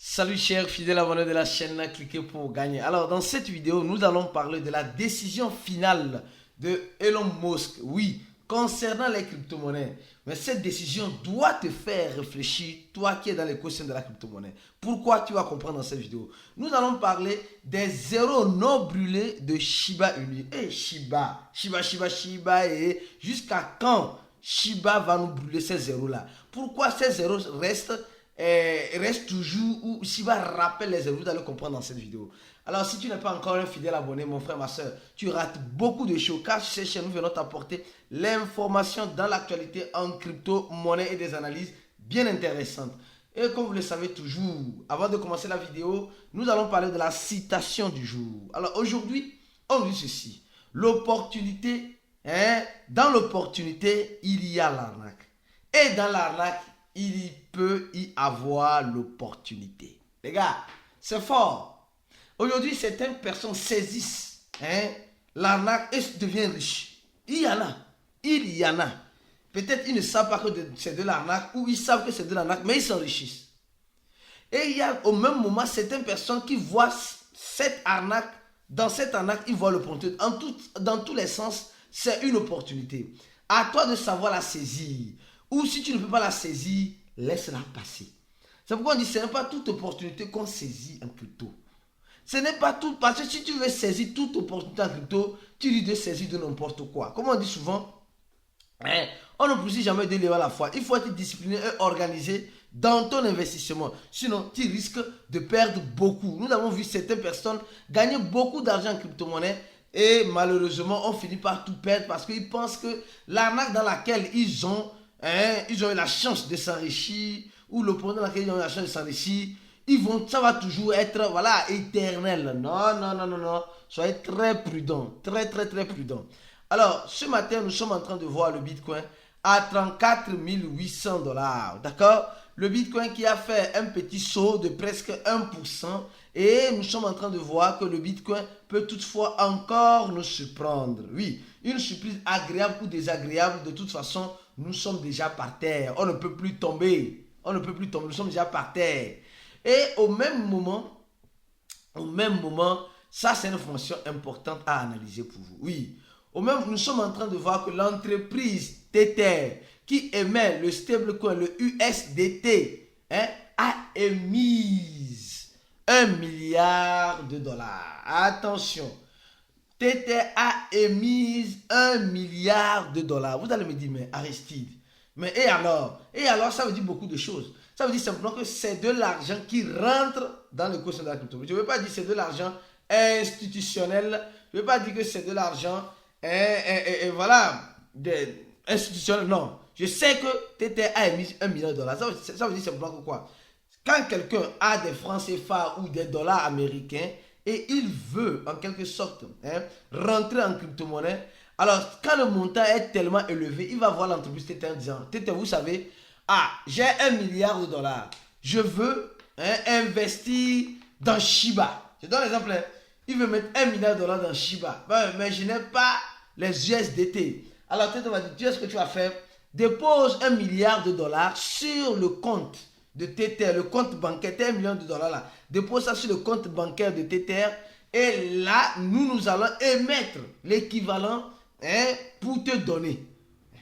Salut chers fidèles abonnés de la chaîne, cliquez pour gagner. Alors dans cette vidéo, nous allons parler de la décision finale de Elon Musk. Oui, concernant les crypto-monnaies. Mais cette décision doit te faire réfléchir, toi qui es dans l'écosystème de la crypto-monnaie. Pourquoi tu vas comprendre dans cette vidéo. Nous allons parler des zéros non brûlés de Shiba Inu. Et Shiba, et jusqu'à quand Shiba va nous brûler ces zéros-là? Pourquoi ces zéros reste toujours ou Shiba rappelle les zéros? Vous allez comprendre dans cette vidéo. Alors si tu n'es pas encore un fidèle abonné, mon frère, ma soeur, tu rates beaucoup de choses car sur cette chaîne nous venons t'apporter l'information dans l'actualité en crypto, monnaie et des analyses bien intéressantes. Et comme vous le savez toujours, avant de commencer la vidéo, nous allons parler de la citation du jour. Alors aujourd'hui, on dit ceci: l'opportunité, dans l'opportunité, il y a l'arnaque. Et dans l'arnaque, il peut y avoir l'opportunité. Les gars, c'est fort. Aujourd'hui, certaines personnes saisissent l'arnaque et deviennent riches. Il y en a. Peut-être ils ne savent pas que c'est de l'arnaque ou ils savent que c'est de l'arnaque, mais ils s'enrichissent. Et il y a au même moment certaines personnes qui voient cette arnaque. Dans cette arnaque, ils voient l'opportunité. Dans tous les sens, c'est une opportunité. À toi de savoir la saisir. Ou si tu ne peux pas la saisir, laisse-la passer. C'est pourquoi on dit que ce n'est pas toute opportunité qu'on saisit en crypto. Ce n'est pas tout, parce que si tu veux saisir toute opportunité en crypto, tu dis de saisir de n'importe quoi. Comme on dit souvent, on ne poursuit jamais deux livres à la fois. Il faut être discipliné et organisé dans ton investissement. Sinon, tu risques de perdre beaucoup. Nous avons vu certaines personnes gagner beaucoup d'argent en crypto-monnaie et malheureusement, on finit par tout perdre parce qu'ils pensent que l'arnaque dans laquelle ils ont eu la chance de s'enrichir ou l'opportunité dans laquelle ils ont eu la chance de s'enrichir, ça va toujours être éternel. Non. Soyez très prudents. Très prudents. Alors, ce matin, nous sommes en train de voir le Bitcoin à 34 800 $. D'accord? Le Bitcoin qui a fait un petit saut de presque 1%. Et nous sommes en train de voir que le Bitcoin peut toutefois encore nous surprendre. Oui, une surprise agréable ou désagréable. De toute façon, nous sommes déjà par terre. On ne peut plus tomber. Nous sommes déjà par terre. Et au même moment, ça c'est une fonction importante à analyser pour vous. Oui, nous sommes en train de voir que l'entreprise Tether qui émet le stablecoin, le USDT, a émis 1 milliard de dollars. Attention, Tether a émis 1 milliard de dollars. Vous allez me dire, mais Aristide, mais et alors, ça veut dire beaucoup de choses. Ça veut dire simplement que c'est de l'argent qui rentre dans l'écosystème de la crypto. Je ne veux pas dire que c'est de l'argent institutionnel. Je ne veux pas dire que c'est de l'argent institutionnel. Non. Je sais que Tether a émis 1 milliard de dollars. Ça veut dire simplement que quoi? Quand quelqu'un a des francs CFA ou des dollars américains et il veut en quelque sorte rentrer en crypto-monnaie, alors quand le montant est tellement élevé, il va voir l'entreprise Tether en disant: Tether, vous savez, j'ai 1 milliard de dollars. Je veux investir dans Shiba. Je donne l'exemple. Il veut mettre 1 milliard de dollars dans Shiba. Mais je n'ai pas les USDT. Alors, Tether va dire: tu sais ce que tu vas faire? Dépose 1 milliard de dollars sur le compte de Tether, le compte bancaire. 1 milliard de dollars là. Dépose ça sur le compte bancaire de Tether. Et là, nous allons émettre l'équivalent pour te donner.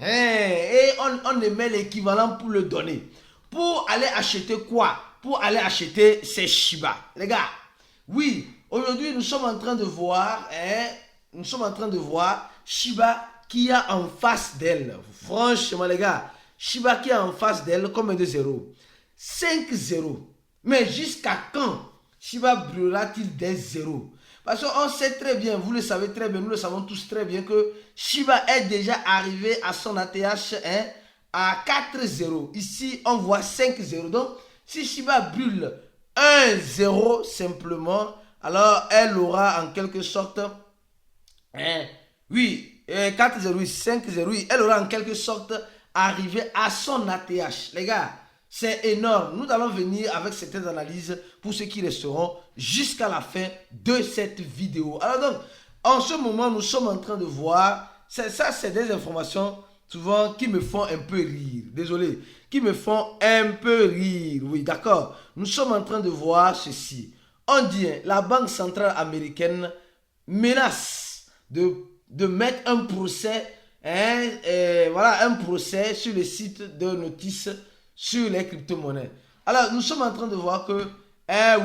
Et on émet l'équivalent pour le donner. Pour aller acheter quoi? Pour aller acheter ces Shiba. Les gars, oui, aujourd'hui nous sommes en train de voir, Shiba qui a en face d'elle. Franchement les gars, Shiba qui a en face d'elle combien de zéros? 5 zéros. Mais jusqu'à quand Shiba brûlera-t-il des zéros? Parce qu'on sait très bien, vous le savez très bien, nous le savons tous très bien que Shiba est déjà arrivé à son ATH à 4 zéros. Ici, on voit 5 zéros. Donc, si Shiba brûle 1 zéro simplement, alors elle aura en quelque sorte 4 zéros, 5 zéros, elle aura en quelque sorte arrivé à son ATH. Les gars, c'est énorme. Nous allons venir avec certaines analyses pour ceux qui resteront jusqu'à la fin de cette vidéo. Alors donc, en ce moment, nous sommes en train de voir, ça c'est des informations souvent qui me font un peu rire. Désolé, qui me font un peu rire. Oui, d'accord. Nous sommes en train de voir ceci. On dit, la Banque centrale américaine menace de mettre un procès, voilà, un procès sur les sites de notices sur les crypto-monnaies. Alors, nous sommes en train de voir que,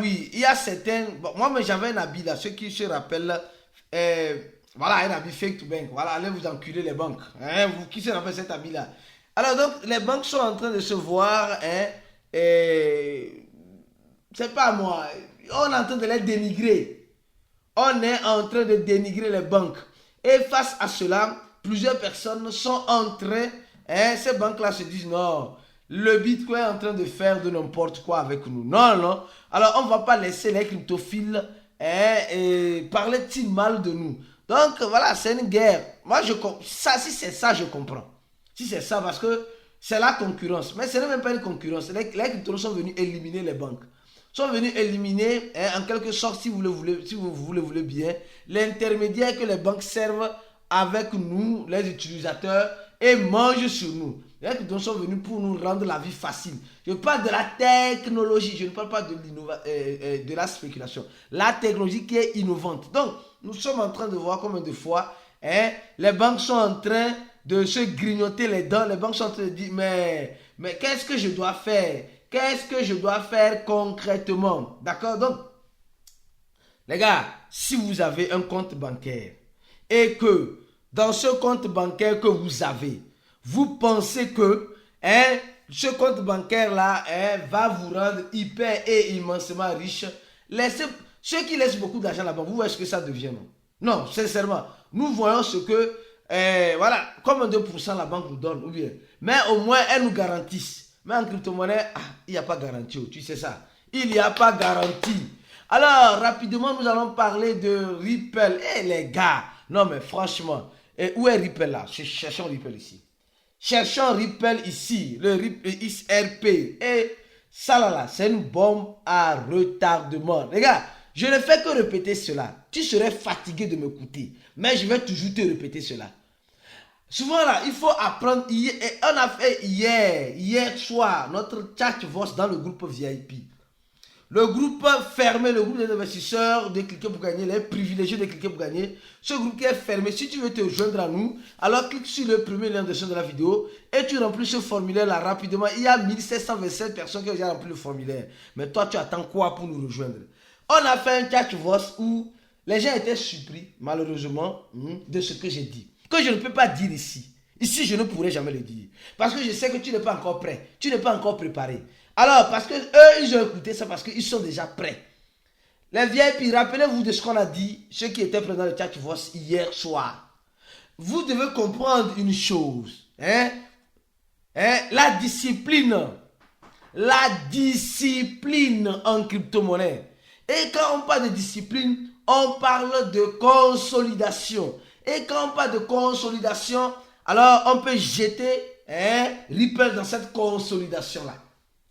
oui, il y a certains... Bon, moi, j'avais un habit là, ceux qui se rappellent, voilà, un habit fake to bank. Voilà, allez vous enculer les banques. Vous, qui se rappelle cet habit là? Alors, donc, les banques sont en train de se voir, c'est pas moi, on est en train de les dénigrer. On est en train de dénigrer les banques. Et face à cela, plusieurs personnes sont en train, ces banques-là se disent non, le Bitcoin est en train de faire de n'importe quoi avec nous. Non, non. Alors, on ne va pas laisser les cryptophiles parler si mal de nous. Donc, voilà, c'est une guerre. Moi, si c'est ça, je comprends. Si c'est ça, parce que c'est la concurrence. Mais ce n'est même pas une concurrence. Les cryptos sont venus éliminer les banques. Sont venus éliminer, en quelque sorte, si vous le voulez bien, l'intermédiaire que les banques servent avec nous, les utilisateurs, et mangent sur nous. Les cryptos sont venus pour nous rendre la vie facile. Je parle de la technologie, je ne parle pas de la spéculation. La technologie qui est innovante. Donc, nous sommes en train de voir combien de fois les banques sont en train de se grignoter les dents. Les banques sont en train de dire, mais qu'est-ce que je dois faire? Qu'est-ce que je dois faire concrètement? D'accord? Donc, les gars, si vous avez un compte bancaire et que dans ce compte bancaire que vous avez, vous pensez que ce compte bancaire-là va vous rendre hyper et immensement riche, ceux qui laissent beaucoup d'argent là-bas, vous voyez ce que ça devient, non? Non, sincèrement, nous voyons ce que, voilà, comme un 2% la banque nous donne, ou bien, mais au moins, elles nous garantissent. Mais en crypto-monnaie, il n'y a pas garantie, tu sais ça. Il n'y a pas garantie. Alors, rapidement, nous allons parler de Ripple. Les gars, non mais franchement, où est Ripple là? Cherchons Ripple ici. Cherchons Ripple ici, le Ripple XRP. Et ça là, c'est une bombe à retardement. Les gars, je ne fais que répéter cela. Tu serais fatigué de m'écouter, mais je vais toujours te répéter cela. Souvent là, il faut apprendre. On a fait hier soir, notre chat voice dans le groupe VIP. Le groupe fermé, le groupe des investisseurs de cliquer pour gagner, les privilégiés de cliquer pour gagner. Ce groupe qui est fermé, si tu veux te joindre à nous, alors clique sur le premier lien de la vidéo et tu remplis ce formulaire là rapidement. Il y a 1727 personnes qui ont déjà rempli le formulaire. Mais toi, tu attends quoi pour nous rejoindre? On a fait un chat voice où les gens étaient surpris, malheureusement, de ce que j'ai dit. Que je ne peux pas dire ici. Ici, je ne pourrais jamais le dire. Parce que je sais que tu n'es pas encore prêt. Tu n'es pas encore préparé. Alors, parce que eux, ils ont écouté ça parce qu'ils sont déjà prêts. Les VIP, rappelez-vous de ce qu'on a dit, ceux qui étaient présents dans le chat voice hier soir. Vous devez comprendre une chose. La discipline. La discipline en crypto-monnaie. Et quand on parle de discipline, on parle de consolidation. Et quand on parle de consolidation, alors on peut jeter Ripple dans cette consolidation-là.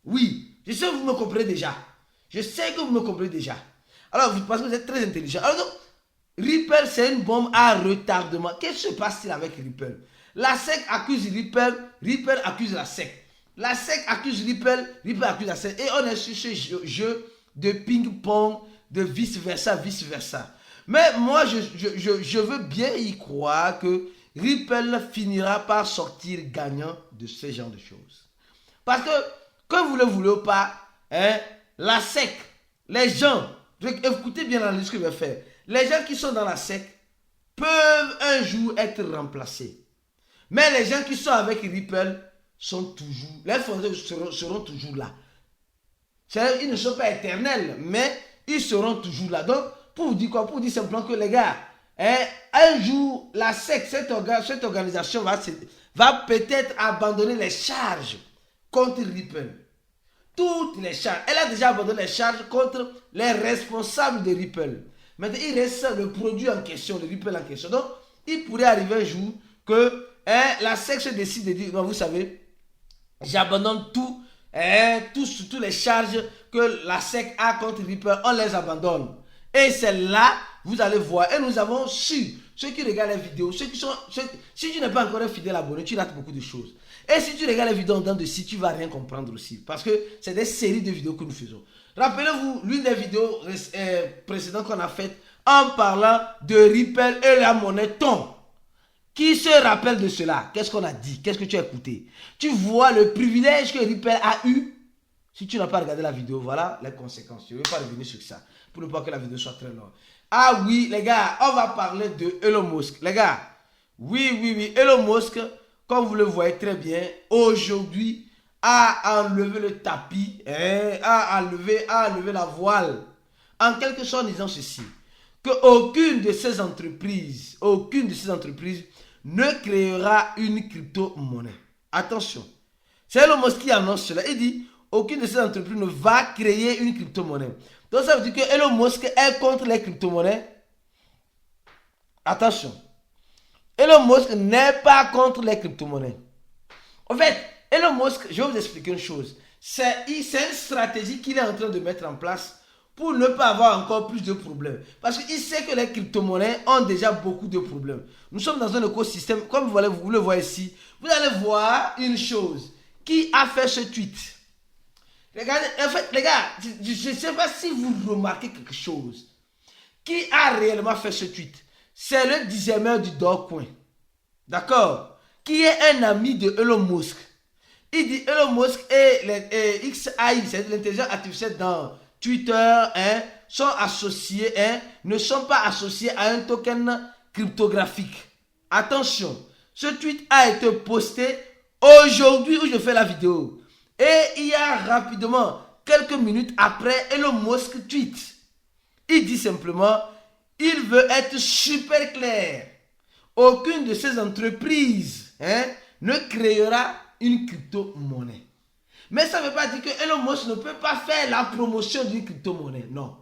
Oui, je sais que vous me comprenez déjà. Je sais que vous me comprenez déjà. Alors, parce que vous êtes très intelligent. Alors donc, Ripple, c'est une bombe à retardement. Qu'est-ce qui se passe-t-il avec Ripple? La SEC accuse Ripple, Ripple accuse la SEC. La SEC accuse Ripple, Ripple accuse la SEC. Et on est sur ce jeu de ping-pong, de vice-versa, vice-versa. Mais moi, je veux bien y croire que Ripple finira par sortir gagnant de ce genre de choses. Parce que vous ne le voulez pas, la SEC, les gens, écoutez bien l'analyse que je vais faire, les gens qui sont dans la SEC peuvent un jour être remplacés. Mais les gens qui sont avec Ripple sont toujours, les fondateurs seront toujours là. Ils ne sont pas éternels, mais ils seront toujours là. Donc, pour vous dire quoi? Pour vous dire simplement que les gars, un jour, la SEC, cette organisation va peut-être abandonner les charges contre Ripple. Toutes les charges. Elle a déjà abandonné les charges contre les responsables de Ripple. Maintenant, il reste le produit en question, le Ripple en question. Donc, il pourrait arriver un jour que la SEC se décide de dire, non, vous savez, j'abandonne tout. Toutes les charges que la SEC a contre Ripple, on les abandonne. Et c'est là, vous allez voir. Et nous avons su, ceux qui regardent les vidéos, si tu n'es pas encore un fidèle abonné, tu rates beaucoup de choses. Et si tu regardes les vidéos en dedans de si, tu ne vas rien comprendre aussi. Parce que c'est des séries de vidéos que nous faisons. Rappelez-vous l'une des vidéos précédentes qu'on a faites en parlant de Ripple et la monnaie TON. Qui se rappelle de cela? Qu'est-ce qu'on a dit? Qu'est-ce que tu as écouté? Tu vois le privilège que Ripple a eu. Si tu n'as pas regardé la vidéo, voilà les conséquences. Je ne vais pas revenir sur ça pour ne pas que la vidéo soit très longue. Ah oui, les gars, on va parler de Elon Musk. Les gars, oui. Elon Musk, comme vous le voyez très bien, aujourd'hui, a enlevé le tapis, a enlevé la voile. En quelque sorte, en disant ceci, qu'aucune de ces entreprises ne créera une crypto-monnaie. Attention, c'est Elon Musk qui annonce cela. Il dit, aucune de ces entreprises ne va créer une crypto-monnaie. Donc ça veut dire que Elon Musk est contre les crypto-monnaies. Attention, Elon Musk n'est pas contre les crypto-monnaies. En fait, Elon Musk, je vais vous expliquer une chose. C'est une stratégie qu'il est en train de mettre en place pour ne pas avoir encore plus de problèmes. Parce qu'il sait que les crypto-monnaies ont déjà beaucoup de problèmes. Nous sommes dans un écosystème, comme vous le voyez ici. Vous allez voir une chose. Qui a fait ce tweet? Regardez, en fait, les gars, je ne sais pas si vous remarquez quelque chose. Qui a réellement fait ce tweet? C'est le designer du Dogecoin. D'accord? Qui est un ami de Elon Musk. Il dit Elon Musk et XAI, c'est l'intelligence artificielle dans Twitter, sont associés, ne sont pas associés à un token cryptographique. Attention, ce tweet a été posté aujourd'hui où je fais la vidéo. Et il y a rapidement, quelques minutes après, Elon Musk tweet. Il dit simplement, il veut être super clair. Aucune de ces entreprises ne créera une crypto-monnaie. Mais ça ne veut pas dire que Elon Musk ne peut pas faire la promotion d'une crypto-monnaie. Non.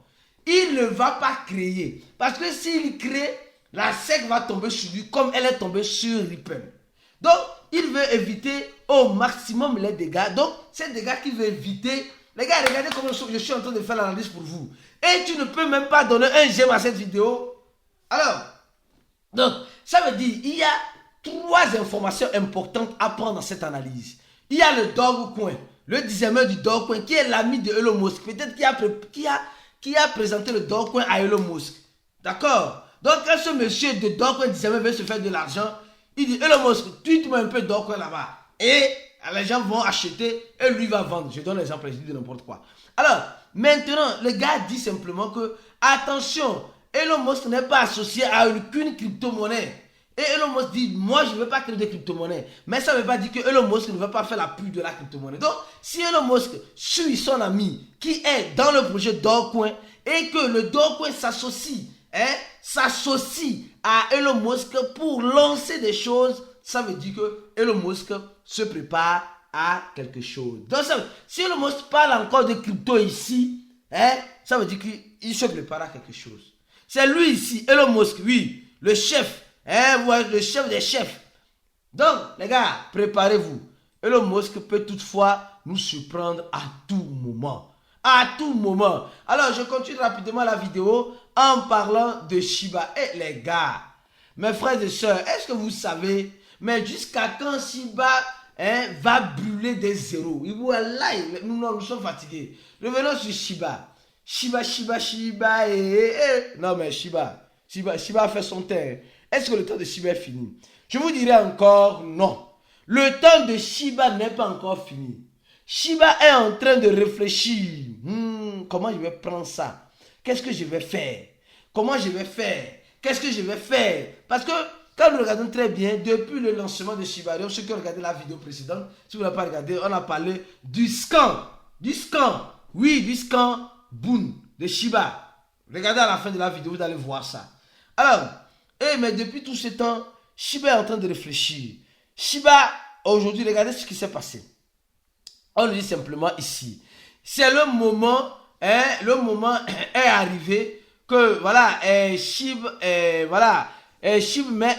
Il ne va pas créer. Parce que s'il crée, la SEC va tomber sur lui comme elle est tombée sur Ripple. Donc, il veut éviter au maximum les dégâts. Donc, c'est des dégâts qu'il veut éviter. Les gars, regardez comment je suis en train de faire l'analyse pour vous. Et tu ne peux même pas donner un j'aime à cette vidéo. Alors, donc, ça veut dire il y a 3 informations importantes à prendre dans cette analyse. Il y a le Dogecoin, le designer du Dogecoin, qui est l'ami de Elon Musk. Peut-être qui a présenté le Dogecoin à Elon Musk. D'accord? Donc, quand ce monsieur de Dogecoin designer veut se faire de l'argent, il dit Elon Musk, tweet-moi un peu de Dogecoin là-bas. Et les gens vont acheter et lui va vendre. Je donne l'exemple, je dis n'importe quoi. Alors, maintenant, le gars dit simplement que, attention, Elon Musk n'est pas associé à aucune crypto-monnaie. Et Elon Musk dit, moi je ne veux pas créer de crypto-monnaie. Mais ça ne veut pas dire que Elon Musk ne veut pas faire la pub de la crypto-monnaie. Donc, si Elon Musk suit son ami qui est dans le projet Dogecoin et que le Dogecoin s'associe à Elon Musk pour lancer des choses, ça veut dire que Elon Musk se prépare à quelque chose. Donc, si Elon Musk parle encore de crypto ici, ça veut dire qu'il se prépare à quelque chose. C'est lui ici, Elon Musk, oui, le chef. Le chef des chefs. Donc, les gars, préparez-vous. Elon Musk peut toutefois nous surprendre à tout moment. À tout moment. Alors, je continue rapidement la vidéo en parlant de Shiba. Et les gars, mes frères et sœurs, est-ce que vous savez, mais jusqu'à quand Shiba va brûler des zéros? Nous sommes fatigués. Revenons sur Shiba. Shiba. Non, mais Shiba a fait son temps. Est-ce que le temps de Shiba est fini? Je vous dirai encore non. Le temps de Shiba n'est pas encore fini. Shiba est en train de réfléchir. Comment je vais prendre ça? Qu'est-ce que je vais faire? Comment je vais faire? Qu'est-ce que je vais faire? Parce que quand nous regardons très bien, depuis le lancement de Shibarium, ceux qui ont regardé la vidéo précédente, si vous n'avez pas regardé, on a parlé du scan. Oui, du scan Boon de Shiba. Regardez à la fin de la vidéo, vous allez voir ça. Alors, mais depuis tout ce temps, Shiba est en train de réfléchir. Shiba, aujourd'hui, regardez ce qui s'est passé. On le dit simplement ici. C'est le moment est arrivé que, voilà, Shiba met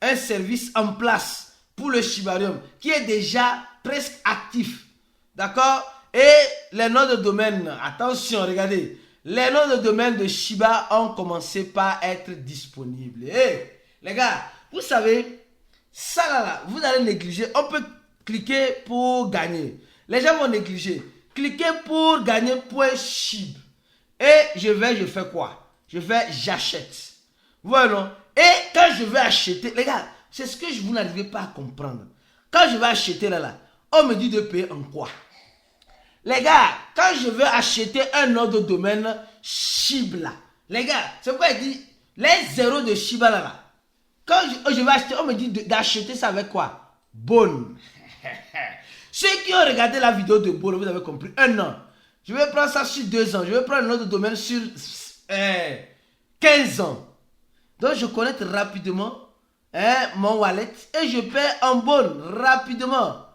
un service en place pour le Shibarium qui est déjà presque actif. D'accord? Et les noms de domaine, attention, regardez. les noms de domaine de Shiba ont commencé par être disponibles. Hey, les gars, vous savez, ça là, vous allez négliger. On peut cliquer pour gagner. Les gens vont négliger. Cliquez pour gagner .shib. Et je fais quoi? J'achète. Voilà. Et quand je vais acheter, les gars, c'est ce que vous n'arrivez pas à comprendre. Quand je vais acheter là, on me dit de payer en quoi? Les gars, quand je veux acheter un nom de domaine Shiba, les gars, c'est pourquoi il dit les zéros de Shiba là. Quand je vais acheter, on me dit d'acheter ça avec quoi? Bon. Ceux qui ont regardé la vidéo de Bon, vous avez compris. Un an. Je vais prendre ça sur 2 ans. Je vais prendre un nom de domaine sur 15 ans. Donc je connecte rapidement mon wallet et je paie en Bon rapidement.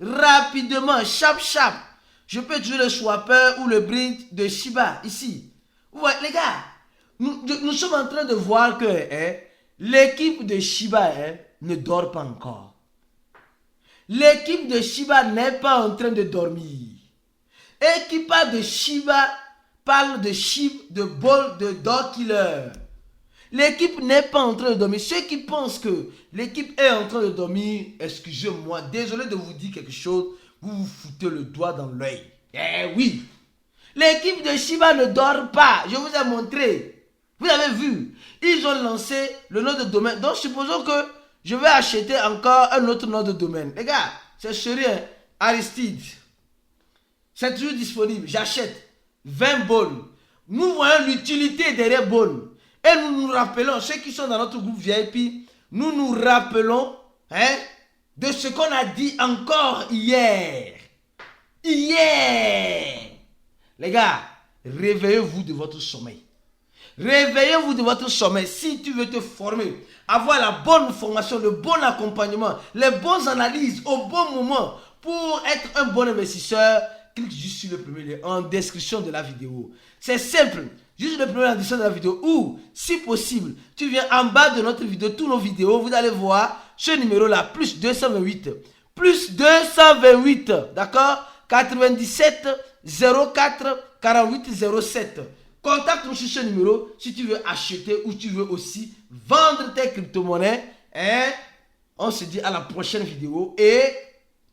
Rapidement, chap. Je peux utiliser le swapper ou le bridge de Shiba ici. Ouais, les gars, nous sommes en train de voir que l'équipe de Shiba ne dort pas encore. L'équipe de Shiba n'est pas en train de dormir. Et qui parle de Shiba, parle de Shib, de Bol, de Dog Killer. L'équipe n'est pas en train de dormir. Ceux qui pensent que l'équipe est en train de dormir, excusez-moi, désolé de vous dire quelque chose, vous vous foutez le doigt dans l'œil. Eh oui. L'équipe de Shiba ne dort pas. Je vous ai montré. Vous avez vu. Ils ont lancé le nom de domaine. Donc supposons que je vais acheter encore un autre nom de domaine. Les gars, c'est sérieux. Aristide. C'est toujours disponible. J'achète 20 bonnes. Nous voyons l'utilité derrière bonnes. Et nous nous rappelons, ceux qui sont dans notre groupe VIP, nous nous rappelons de ce qu'on a dit encore hier. Hier. Les gars, réveillez-vous de votre sommeil. Réveillez-vous de votre sommeil. Si tu veux te former, avoir la bonne formation, le bon accompagnement, les bonnes analyses au bon moment pour être un bon investisseur, clique juste sur le premier lien en description de la vidéo. C'est simple. Juste le premier lien en description de la vidéo ou, si possible, tu viens en bas de notre vidéo, tous nos vidéos, vous allez voir ce numéro-là, plus 228. Plus 228, d'accord? 97 04 48 07. Contacte-nous sur ce numéro si tu veux acheter ou tu veux aussi vendre tes crypto-monnaies. Et on se dit à la prochaine vidéo et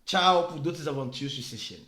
ciao pour d'autres aventures sur ces chaînes.